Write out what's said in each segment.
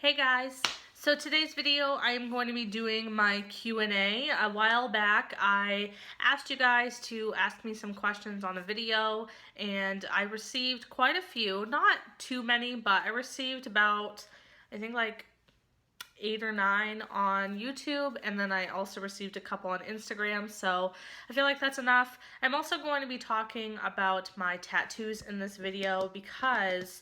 Hey guys, so today's video I am going to be doing my Q&A. A while back I asked you guys to ask me some questions on a video and I received quite a few, not too many, but I received about I think like 8 or 9 on YouTube, and then I also received a couple on Instagram, so I feel like that's enough. I'm also going to be talking about my tattoos in this video because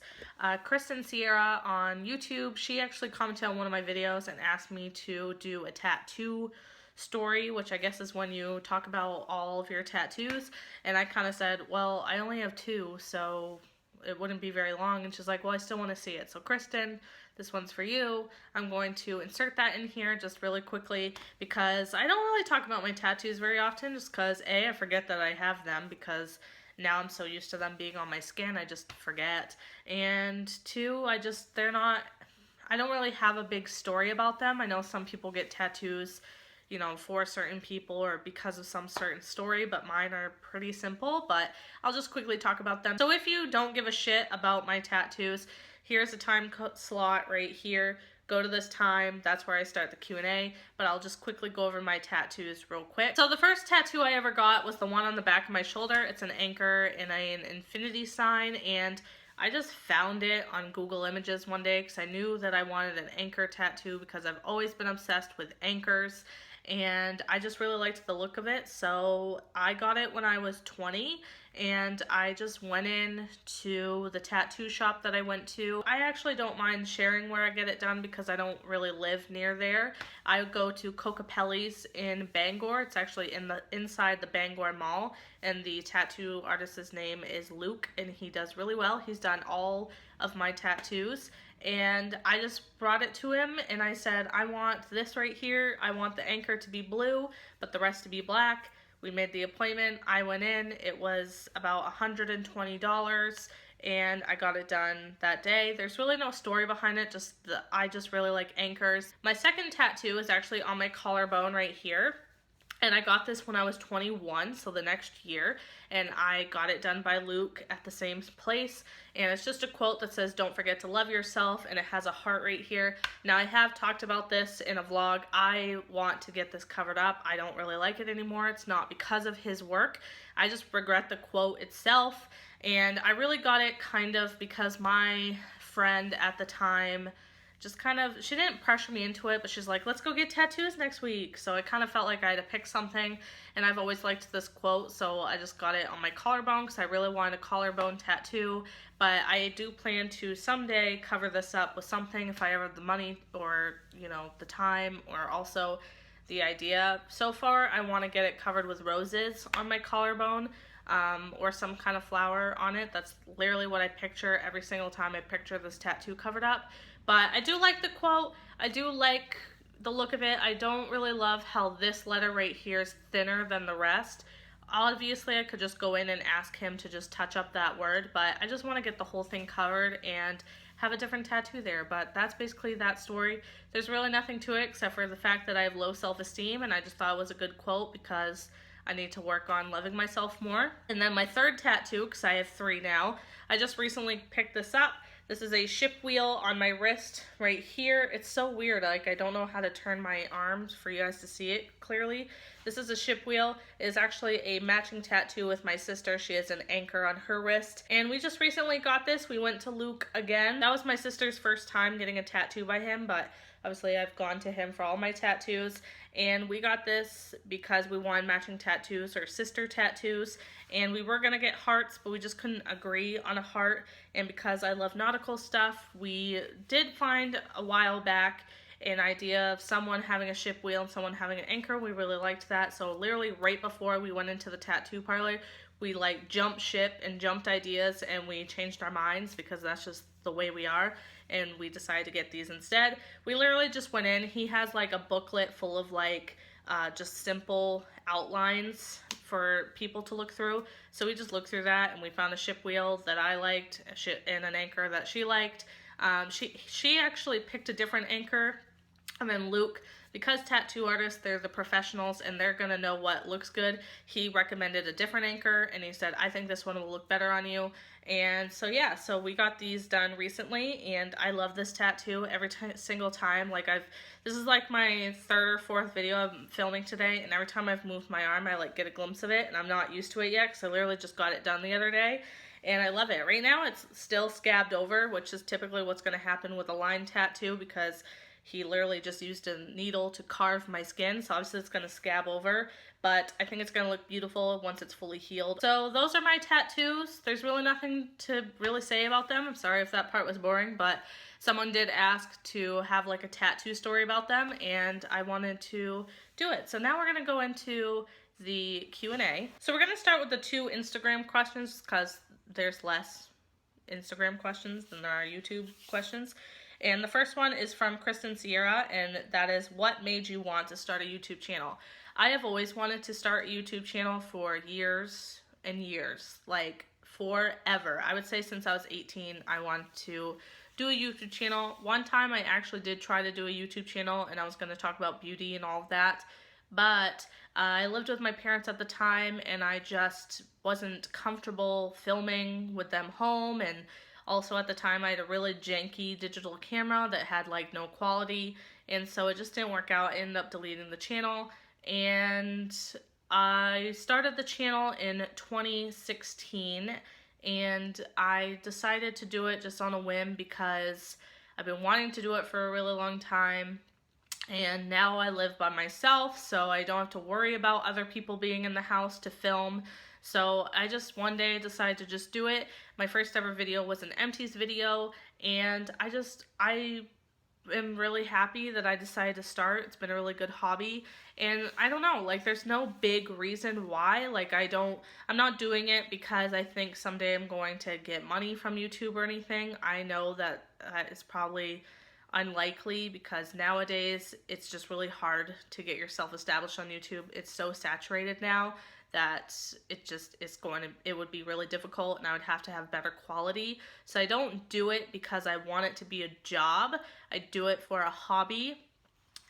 Kristen Sierra on YouTube, she actually commented on one of my videos and asked me to do a tattoo story, which I guess is when you talk about all of your tattoos, and I kind of said, well, I only have 2, so it wouldn't be very long, and she's like, well, I still want to see it. So Kristen, this one's for you. I'm going to insert that in here just really quickly because I don't really talk about my tattoos very often, just because A, I forget that I have them because now I'm so used to them being on my skin, I just forget. And 2, I don't really have a big story about them. I know some people get tattoos, you know, for certain people or because of some certain story, but mine are pretty simple, but I'll just quickly talk about them. So if you don't give a shit about my tattoos, here's a time slot right here. Go to this time, that's where I start the Q&A, but I'll just quickly go over my tattoos real quick. So the first tattoo I ever got was the one on the back of my shoulder. It's an anchor and an infinity sign, and I just found it on Google Images one day because I knew that I wanted an anchor tattoo because I've always been obsessed with anchors and I just really liked the look of it. So I got it when I was 20 and I just went in to the tattoo shop that I went to. I actually don't mind sharing where I get it done because I don't really live near there. I go to Kokapelli's in Bangor. It's actually inside the Bangor Mall, and the tattoo artist's name is Luke, and he does really well. He's done all of my tattoos, and I just brought it to him and I said, I want this right here. I want the anchor to be blue, but the rest to be black. We made the appointment. I went in. It was about $120 and I got it done that day. There's really no story behind it, I just really like anchors. My second tattoo is actually on my collarbone right here. And I got this when I was 21, so the next year, and I got it done by Luke at the same place, and it's just a quote that says, don't forget to love yourself, and it has a heart right here. Now, I have talked about this in a vlog. I want to get this covered up. I don't really like it anymore. It's not because of his work. I just regret the quote itself, and I really got it kind of because my friend at the time just kind of, she didn't pressure me into it, but she's like, let's go get tattoos next week. So I kind of felt like I had to pick something, and I've always liked this quote, so I just got it on my collarbone because I really wanted a collarbone tattoo. But I do plan to someday cover this up with something if I ever have the money or, you know, the time, or also the idea. So far, I want to get it covered with roses on my collarbone. Or some kind of flower on it. That's literally what I picture every single time I picture this tattoo covered up. But I do like the quote. I do like the look of it. I don't really love how this letter right here is thinner than the rest. Obviously, I could just go in and ask him to just touch up that word, but I just want to get the whole thing covered and have a different tattoo there. But that's basically that story. There's really nothing to it except for the fact that I have low self-esteem, and I just thought it was a good quote because I need to work on loving myself more. And then my third tattoo, because I have 3 now, I just recently picked this up. This is a ship wheel on my wrist right here. It's so weird, like I don't know how to turn my arms for you guys to see it clearly. This is a ship wheel. It is actually a matching tattoo with my sister. She has an anchor on her wrist. And we just recently got this. We went to Luke again. That was my sister's first time getting a tattoo by him, but obviously I've gone to him for all my tattoos. And we got this because we wanted matching tattoos or sister tattoos. And we were going to get hearts, but we just couldn't agree on a heart. And because I love nautical stuff, we did find a while back an idea of someone having a ship wheel and someone having an anchor. We really liked that. So literally right before we went into the tattoo parlor, we like jumped ship and jumped ideas, and we changed our minds because that's just the way we are, and we decided to get these instead. We literally just went in. He has like a booklet full of like just simple outlines for people to look through. So we just looked through that and we found a ship wheel that I liked and an anchor that she liked. She actually picked a different anchor, and then Luke because tattoo artists, they're the professionals and they're gonna know what looks good, he recommended a different anchor and he said, I think this one will look better on you. And so yeah, so we got these done recently and I love this tattoo every single time. Like this is like my third or fourth video I'm filming today, and every time I've moved my arm I like get a glimpse of it, and I'm not used to it yet because I literally just got it done the other day. And I love it. Right now it's still scabbed over, which is typically what's going to happen with a line tattoo because he literally just used a needle to carve my skin, so obviously it's going to scab over, but I think it's going to look beautiful once it's fully healed. So those are my tattoos. There's really nothing to really say about them. I'm sorry if that part was boring, but someone did ask to have like a tattoo story about them, and I wanted to do it. So now we're going to go into the Q&A. So we're going to start with the 2 Instagram questions because there's less Instagram questions than there are YouTube questions. And the first one is from Kristen Sierra, and that is, what made you want to start a YouTube channel? I have always wanted to start a YouTube channel for years and years, like forever. I would say since I was 18, I wanted to do a YouTube channel. One time I actually did try to do a YouTube channel, and I was going to talk about beauty and all of that, but I lived with my parents at the time, and I just wasn't comfortable filming with them home, and also at the time I had a really janky digital camera that had like no quality, and so it just didn't work out. I ended up deleting the channel, and I started the channel in 2016, and I decided to do it just on a whim because I've been wanting to do it for a really long time. And now I live by myself, so I don't have to worry about other people being in the house to film. So I just one day decided to just do it. My first ever video was an Empties video, and I am really happy that I decided to start. It's been a really good hobby, and I don't know, like there's no big reason why. Like I'm not doing it because I think someday I'm going to get money from YouTube or anything. I know that is probably unlikely because nowadays it's just really hard to get yourself established on YouTube. It's so saturated now that it would be really difficult, and I would have to have better quality. So I don't do it because I want it to be a job. I do it for a hobby,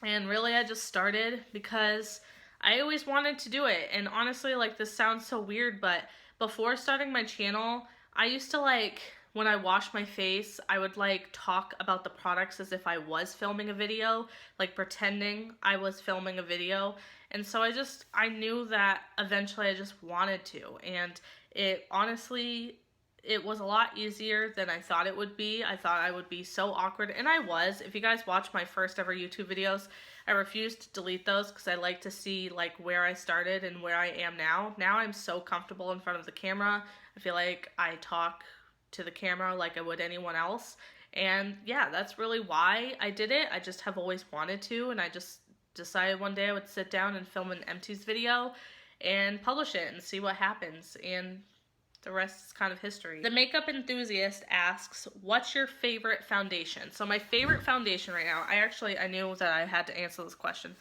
and really I just started because I always wanted to do it. And honestly, like this sounds so weird, but before starting my channel, I used to when I wash my face, I would talk about the products as if I was filming a video, like pretending I was filming a video. And so I knew that eventually I just wanted to. And it honestly, it was a lot easier than I thought it would be. I thought I would be so awkward, and I was. If you guys watch my first ever YouTube videos, I refused to delete those because I like to see where I started and where I am now. Now I'm so comfortable in front of the camera. I feel like I talk to the camera like I would anyone else. And yeah, that's really why I did it. I just have always wanted to, and I just decided one day I would sit down and film an Empties video and publish it and see what happens, and the rest is kind of history. The Makeup Enthusiast asks, what's your favorite foundation? So my favorite foundation right now, I knew that I had to answer this question.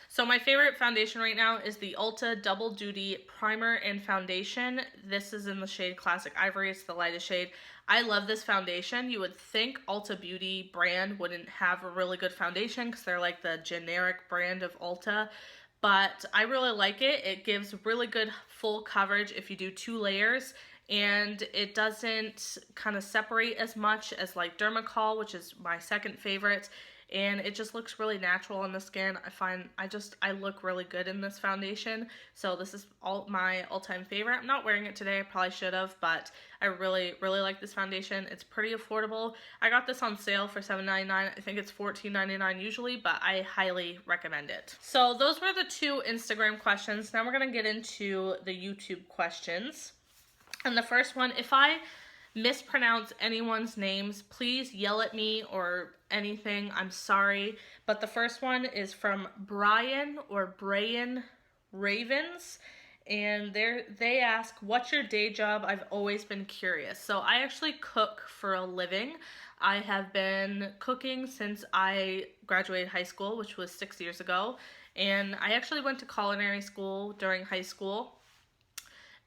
So my favorite foundation right now is the Ulta Double Duty Primer and Foundation. This is in the shade Classic Ivory. It's the lightest shade. I love this foundation. You would think Ulta Beauty brand wouldn't have a really good foundation because they're like the generic brand of Ulta, but I really like it. It gives really good full coverage if you do 2 layers, and it doesn't kind of separate as much as Dermacol, which is my second favorite. And it just looks really natural on the skin. I look really good in this foundation. So this is my all-time favorite. I'm not wearing it today. I probably should have, but I really, really like this foundation. It's pretty affordable. I got this on sale for $7.99. I think it's $14.99 usually, but I highly recommend it. So those were the 2 Instagram questions. Now we're gonna get into the YouTube questions. And the first one, if I mispronounce anyone's names, please yell at me or anything. I'm sorry. But the first one is from Brian Ravens, and they ask, what's your day job? I've always been curious. So I actually cook for a living. I have been cooking since I graduated high school, which was 6 years ago, and I actually went to culinary school during high school.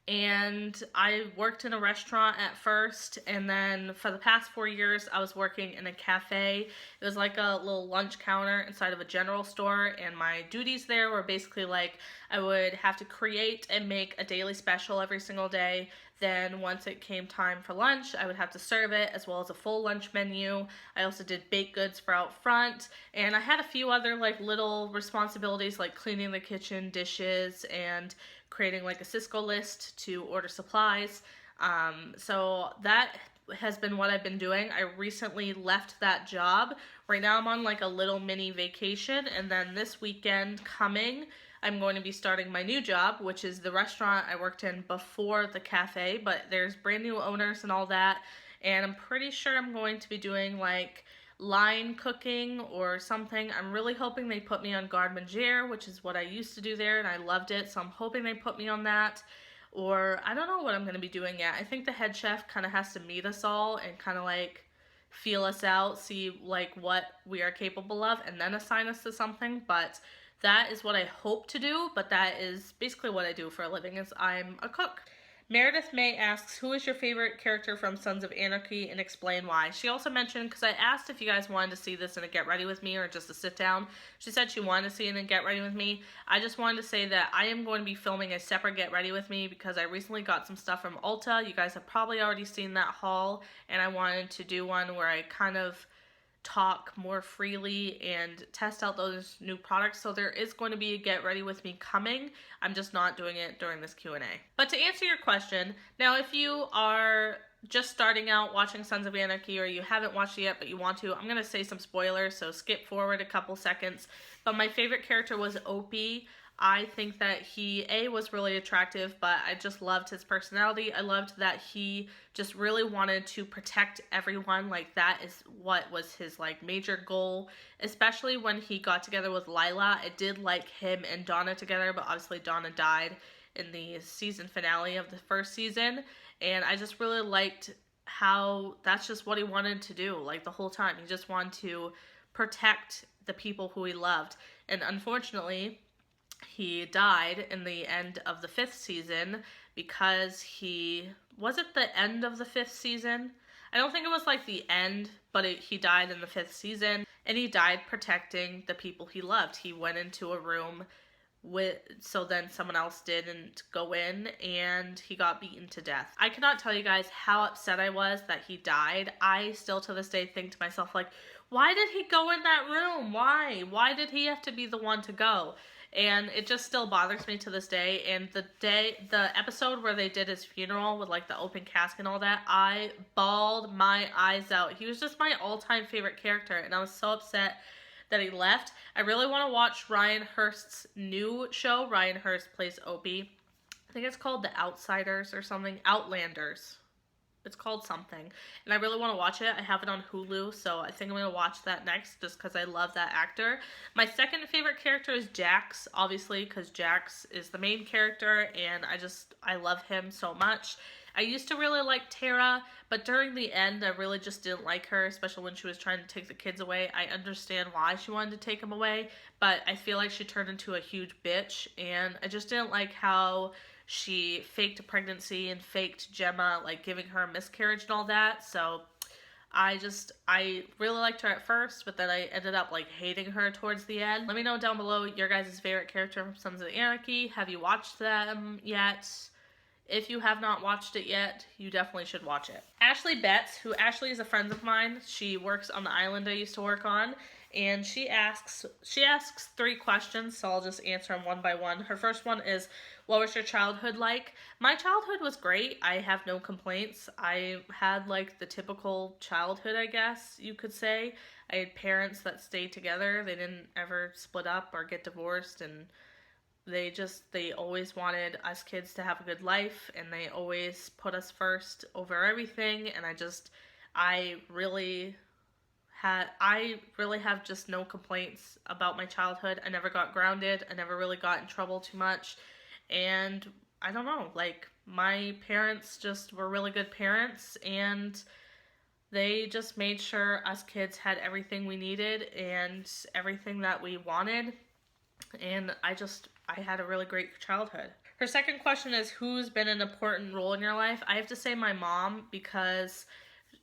and I worked in a restaurant at first, and then for the past 4 years I was working in a cafe. It was like a little lunch counter inside of a general store, and my duties there were basically like I would have to create and make a daily special every single day. Then once it came time for lunch, I would have to serve it, as well as a full lunch menu. I also did baked goods for out front, and I had a few other like little responsibilities like cleaning the kitchen, dishes, and creating like a Cisco list to order supplies. So that has been what I've been doing. I recently left that job. Right now I'm on like a little mini vacation, and then this weekend coming, I'm going to be starting my new job, which is the restaurant I worked in before the cafe, but there's brand new owners and all that, and I'm pretty sure I'm going to be doing like line cooking or something. I'm really hoping they put me on garde manger, which is what I used to do there, and I loved it, so I'm hoping they put me on that. Or I don't know what I'm going to be doing yet. I think the head chef kind of has to meet us all and kind of like feel us out, see like what we are capable of, and then assign us to something. But that is what I hope to do, but that is basically what I do for a living, is I'm a cook. Meredith May asks, who is your favorite character from Sons of Anarchy, and explain why. She also mentioned, because I asked if you guys wanted to see this in a Get Ready With Me or just a sit down, she said she wanted to see it in Get Ready With Me. I just wanted to say that I am going to be filming a separate Get Ready With Me because I recently got some stuff from Ulta. You guys have probably already seen that haul, and I wanted to do one where I kind of talk more freely and test out those new products. So there is going to be a Get Ready With Me coming. I'm just not doing it during this Q&A. But to answer your question, now if you are just starting out watching Sons of Anarchy, or you haven't watched it yet but you want to, I'm going to say some spoilers, so skip forward a couple seconds. But my favorite character was Opie. I think that he, was really attractive, but I just loved his personality. I loved that he just really wanted to protect everyone. Like, that is what was his, like, major goal, especially when he got together with Lila. I did like him and Donna together, but obviously Donna died in the season finale of the first season, and I just really liked how that's just what he wanted to do, like, the whole time. He just wanted to protect the people who he loved, and unfortunately, he died in the end of the 5th season because was it the end of the 5th season? I don't think it was like the end, but he died in the 5th season, and he died protecting the people he loved. He went into a room so then someone else didn't go in, and he got beaten to death. I cannot tell you guys how upset I was that he died. I still to this day think to myself, like, why did he go in that room? Why did he have to be the one to go? And it just still bothers me to this day. And the episode where they did his funeral with like the open casket and all that, I bawled my eyes out. He was just my all-time favorite character, and I was so upset that he left. I really want to watch Ryan Hurst's new show. Ryan Hurst plays Opie. I think it's called The Outsiders or something. Outlanders. It's called something. And I really want to watch it. I have it on Hulu, so I think I'm going to watch that next just because I love that actor. My second favorite character is Jax, obviously, because Jax is the main character, and I love him so much. I used to really like Tara, but during the end, I really just didn't like her, especially when she was trying to take the kids away. I understand why she wanted to take them away, but I feel like she turned into a huge bitch, and I just didn't like how she faked a pregnancy and faked Gemma, like, giving her a miscarriage and all that. So I really liked her at first, but then I ended up, like, hating her towards the end. Let me know down below your guys' favorite character from Sons of Anarchy. Have you watched them yet? If you have not watched it yet, you definitely should watch it. Ashley Betts, who Ashley is a friend of mine, she works on the island I used to work on, and she asks 3 questions, so I'll just answer them one by one. Her first one is, what was your childhood like? My childhood was great. I have no complaints. I had like the typical childhood, I guess you could say. I had parents that stayed together. They didn't ever split up or get divorced, and they always wanted us kids to have a good life, and they always put us first over everything, and I really have just no complaints about my childhood. I never got grounded. I never really got in trouble too much. And I don't know, like, my parents just were really good parents, and they just made sure us kids had everything we needed and everything that we wanted. And I had a really great childhood. Her second question is, who's been an important role in your life? I have to say my mom, because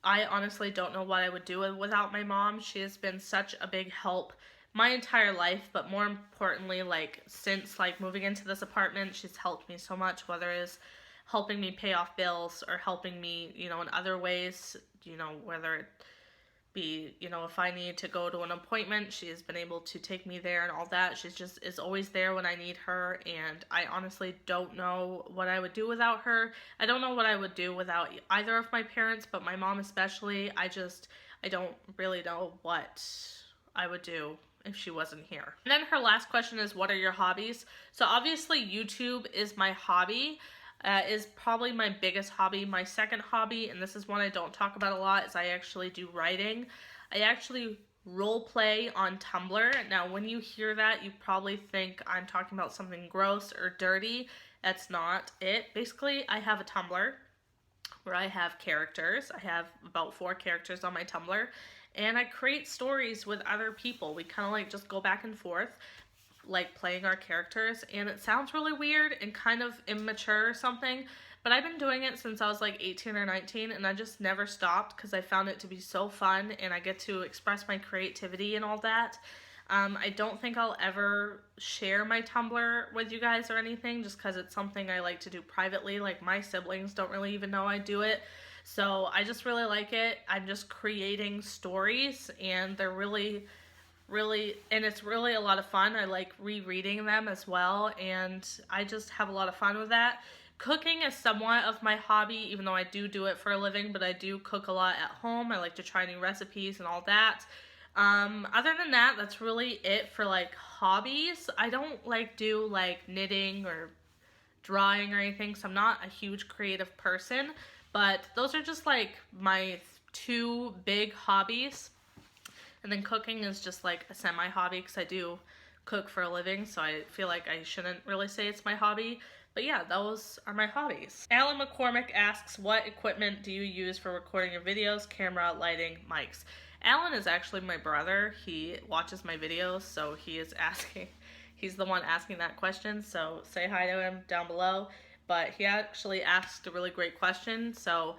I honestly don't know what I would do without my mom. She has been such a big help my entire life, but more importantly, like since like moving into this apartment, she's helped me so much, whether it's helping me pay off bills or helping me, you know, in other ways, you know, whether it be, you know, if I need to go to an appointment, she has been able to take me there and all that. She's just is always there when I need her, and I honestly don't know what I would do without her. I don't know what I would do without either of my parents, but my mom especially. I don't really know what I would do if she wasn't here. And then her last question is, what are your hobbies? So obviously YouTube is my hobby. Is probably my biggest hobby. My second hobby, and this is one I don't talk about a lot, is I actually do writing. I actually role play on Tumblr. Now, when you hear that, you probably think I'm talking about something gross or dirty. That's not it. Basically, I have a Tumblr where I have characters. I have about 4 characters on my Tumblr, and I create stories with other people. We kind of like just go back and forth, like playing our characters, and it sounds really weird and kind of immature or something, but I've been doing it since I was like 18 or 19, and I just never stopped because I found it to be so fun, and I get to express my creativity and all that. I don't think I'll ever share my Tumblr with you guys or anything, just because it's something I like to do privately. Like, my siblings don't really even know I do it, so I just really like it. I'm just creating stories, and they're really, and it's really a lot of fun. I like rereading them as well, and I just have a lot of fun with that. Cooking is somewhat of my hobby, even though I do it for a living, but I do cook a lot at home. I like to try new recipes and all that. Other than that, that's really it for like hobbies. I don't like do like knitting or drawing or anything, so I'm not a huge creative person, but those are just like my 2 big hobbies. And then cooking is just like a semi-hobby because I do cook for a living, so I feel like I shouldn't really say it's my hobby. But yeah, those are my hobbies. Alan McCormick asks, what equipment do you use for recording your videos? Camera, lighting, mics. Alan is actually my brother. He watches my videos, so he's the one asking that question, so say hi to him down below. But he actually asked a really great question, so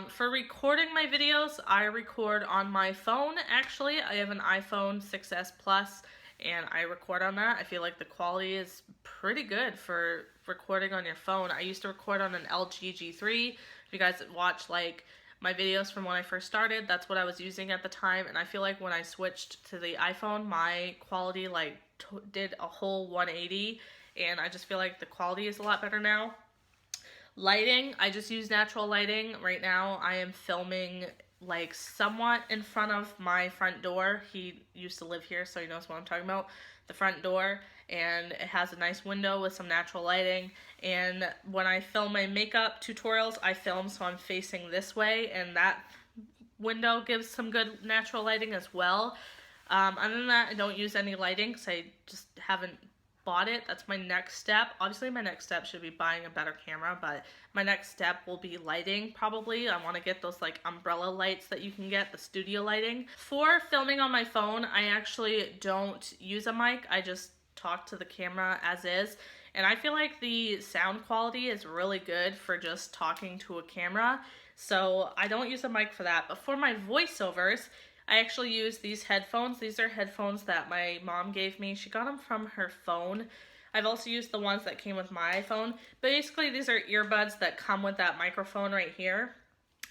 for recording my videos, I record on my phone. Actually, I have an iPhone 6s Plus, and I record on that. I feel like the quality is pretty good for recording on your phone. I used to record on an LG G3. If you guys watch like my videos from when I first started, that's what I was using at the time, and I feel like when I switched to the iPhone, my quality like did a whole 180, and I just feel like the quality is a lot better now. Lighting, I just use natural lighting. Right now I am filming like somewhat in front of my front door. He used to live here, so he knows what I'm talking about. The front door, and it has a nice window with some natural lighting. And when I film my makeup tutorials, I film so I'm facing this way, and that window gives some good natural lighting as well. Other than that, I don't use any lighting because I just haven't bought it. That's my next step. Obviously, my next step should be buying a better camera, but my next step will be lighting, probably. I want to get those like umbrella lights that you can get, the studio lighting. For filming on my phone, I actually don't use a mic. I just talk to the camera as is, and I feel like the sound quality is really good for just talking to a camera, so I don't use a mic for that. But for my voiceovers, I actually use these headphones. These are headphones that my mom gave me. She got them from her phone. I've also used the ones that came with my iPhone. But basically, these are earbuds that come with that microphone right here.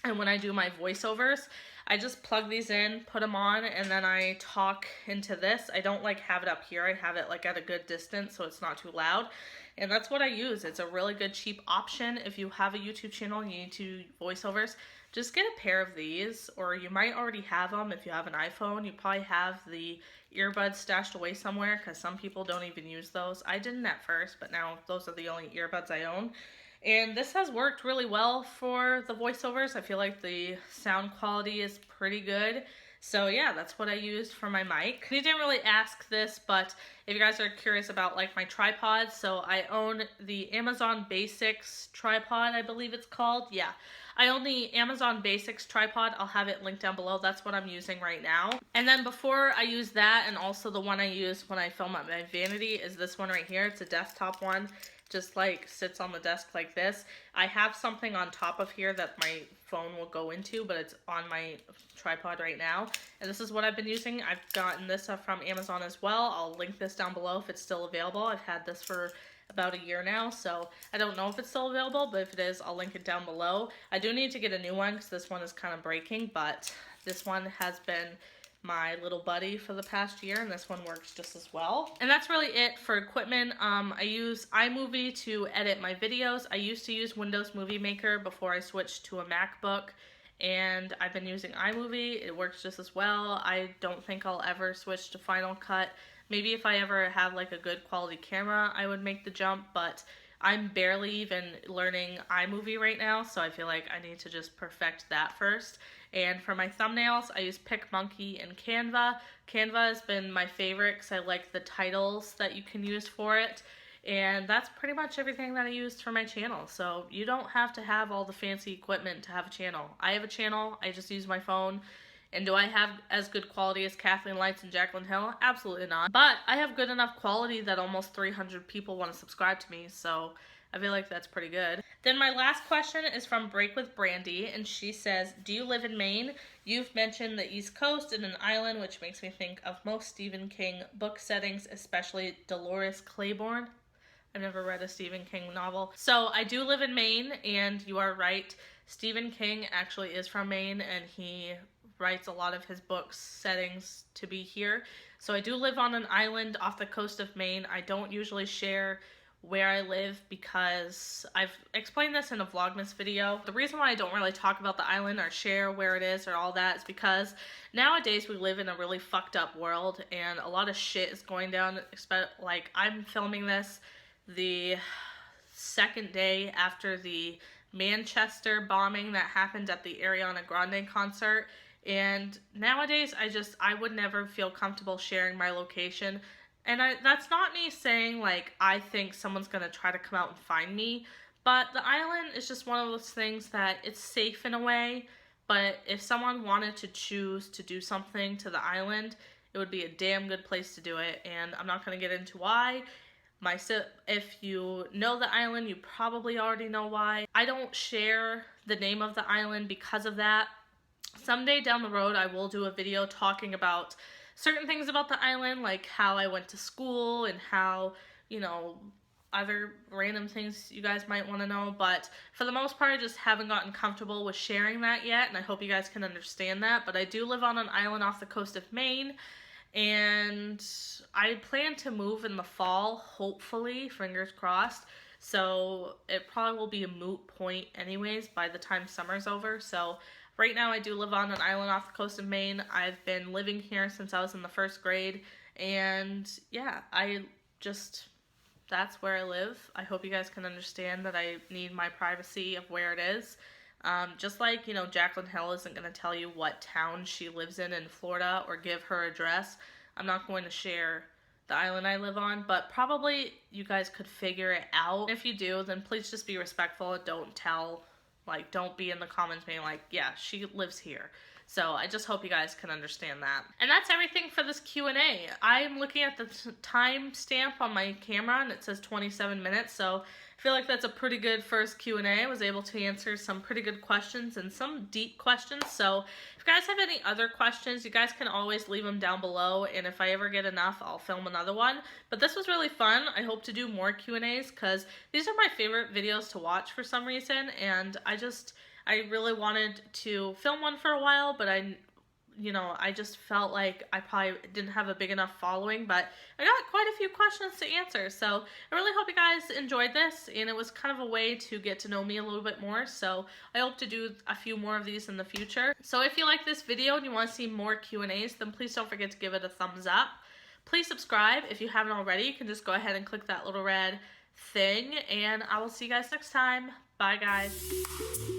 And when I do my voiceovers, I just plug these in, put them on, and then I talk into this. I don't like have it up here. I have it like at a good distance so it's not too loud. And that's what I use. It's a really good cheap option if you have a YouTube channel and you need to do voiceovers. Just get a pair of these, or you might already have them if you have an iPhone. You probably have the earbuds stashed away somewhere because some people don't even use those. I didn't at first, but now those are the only earbuds I own. And this has worked really well for the voiceovers. I feel like the sound quality is pretty good. So yeah, that's what I used for my mic. You didn't really ask this, but if you guys are curious about like my tripods, so I own the Amazon Basics tripod, I believe it's called. Yeah, I own the Amazon Basics tripod. I'll have it linked down below. That's what I'm using right now. And then before I use that, and also the one I use when I film at my vanity, is this one right here. It's a desktop one. just like sits on the desk like this. I have something on top of here that my phone will go into, but it's on my tripod right now. And this is what I've been using. I've gotten this from Amazon as well. I'll link this down below if it's still available. I've had this for about a year now, so I don't know if it's still available, but if it is, I'll link it down below. I do need to get a new one because this one is kind of breaking, but this one has been my little buddy for the past year, and this one works just as well. And that's really it for equipment. I use iMovie to edit my videos. I used to use Windows Movie Maker before I switched to a MacBook, and I've been using iMovie. It works just as well. I don't think I'll ever switch to Final Cut. Maybe if I ever have like a good quality camera, I would make the jump, but I'm barely even learning iMovie right now, so I feel like I need to just perfect that first. And for my thumbnails, I use PicMonkey and Canva. Canva has been my favorite because I like the titles that you can use for it. And that's pretty much everything that I used for my channel. So you don't have to have all the fancy equipment to have a channel. I have a channel, I just use my phone. And do I have as good quality as Kathleen Lights and Jaclyn Hill? Absolutely not. But I have good enough quality that almost 300 people want to subscribe to me, so I feel like that's pretty good. Then my last question is from Break with Brandy, and she says, do you live in Maine? You've mentioned the East Coast and an island, which makes me think of most Stephen King book settings, especially Dolores Claiborne. I've never read a Stephen King novel. So I do live in Maine, and you are right. Stephen King actually is from Maine, and he writes a lot of his books settings to be here. So I do live on an island off the coast of Maine. I don't usually share where I live because I've explained this in a Vlogmas video. The reason why I don't really talk about the island or share where it is or all that is because nowadays we live in a really fucked up world and a lot of shit is going down. Like, I'm filming this the second day after the Manchester bombing that happened at the Ariana Grande concert. And nowadays, I would never feel comfortable sharing my location. And that's not me saying, like, I think someone's gonna try to come out and find me. But the island is just one of those things that it's safe in a way. But if someone wanted to choose to do something to the island, it would be a damn good place to do it. And I'm not gonna get into why. If you know the island, you probably already know why. I don't share the name of the island because of that. Someday down the road, I will do a video talking about certain things about the island, like how I went to school and how, you know, other random things you guys might want to know. But for the most part, I just haven't gotten comfortable with sharing that yet, and I hope you guys can understand that. But I do live on an island off the coast of Maine, and I plan to move in the fall, hopefully, fingers crossed. So it probably will be a moot point anyways by the time summer's over. So right now I do live on an island off the coast of Maine. I've been living here since I was in the first grade. And yeah, that's where I live. I hope you guys can understand that I need my privacy of where it is. Just like, you know, Jaclyn Hill isn't going to tell you what town she lives in Florida or give her address. I'm not going to share the island I live on, but probably you guys could figure it out. If you do, then please just be respectful and don't be in the comments being like, yeah, she lives here. So I just hope you guys can understand that. And that's everything for this Q&A. I'm looking at the time stamp on my camera and it says 27 minutes, so I feel like that's a pretty good first Q&A. I was able to answer some pretty good questions and some deep questions. So if you guys have any other questions, you guys can always leave them down below, and if I ever get enough, I'll film another one. But this was really fun. I hope to do more Q&As because these are my favorite videos to watch for some reason, and I really wanted to film one for a while, but I just felt like I probably didn't have a big enough following, but I got quite a few questions to answer, so I really hope you guys enjoyed this, and it was kind of a way to get to know me a little bit more, so I hope to do a few more of these in the future. So if you like this video and you want to see more Q&As, then please don't forget to give it a thumbs up. Please subscribe if you haven't already. You can just go ahead and click that little red thing, and I will see you guys next time. Bye, guys.